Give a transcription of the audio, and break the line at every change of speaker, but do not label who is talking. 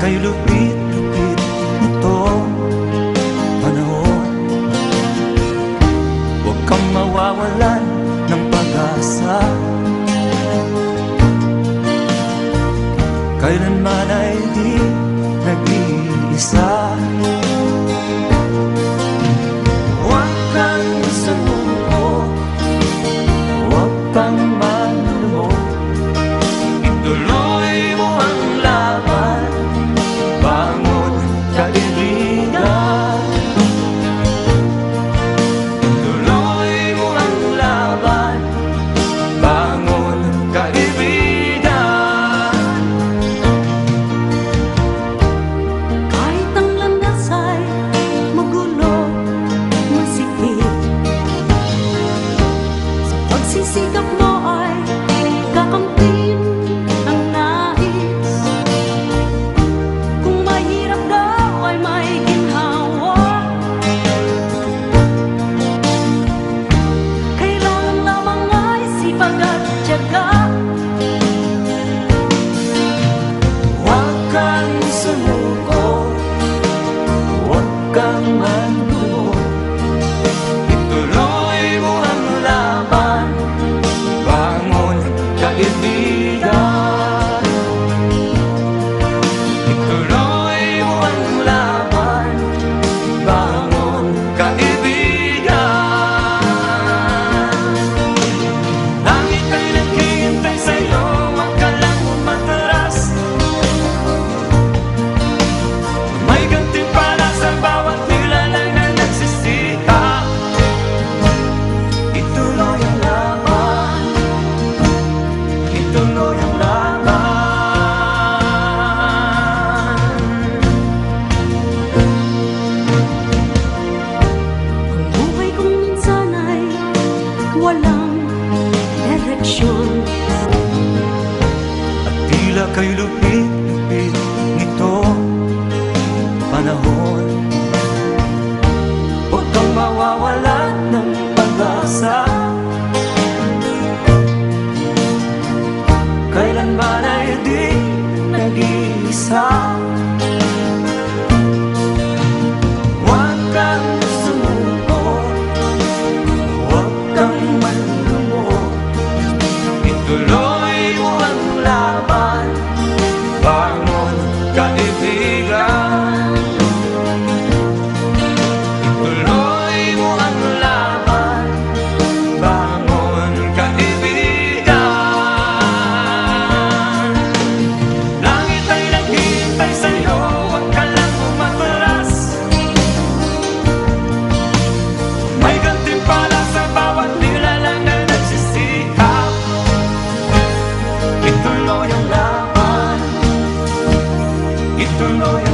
kay lupit-lupit nitong panahon. Huwag kang mawawalan ng pag-asa, kailanman ay di nag-iisa. Huwag kang sumuko, huwag kang manlumo, ituloy mo ang laban, bangon kaibigan. Ituloy mo ang laban, bangon kaibigan.
Kahit ang landas ay magulo, masikip, sa pagsisikap mo ay kakamtin ang nais. Kung mahirap daw ay may ginhawa, kailangan lamang ay sipag at tiyaga.
Huwag kang sumuko, huwag kang manlumo, ituloy mo ang laban, bangon kaibigan. Ituloy mo ang laban, bangon kaibigan. Langit ay naghihintay sa'yo, huwag ka lang umatras. May gantimpala sa bawat nilalang na nagsisikap. Ituloy ang laban, ituloy ang laban.
Ang buhay kong minsan ay walang direksyon,
At tila kay lupit-lupit nitong panahon. Huwag kang mawawalan ng pag-asa, kailanman ay di nag-iisa. Huwag kang sumuko, huwag kang manlumo, ituloy mo ang laban, bangon kaibigan. Ituloy mo ang laban, bangon kaibigan. Langit ay naghihintay sa'yo, huwag ka lang umatras. May gantimpala sa bawat nilalang na nagsisikap. Ituloy ang laban, ituloy ang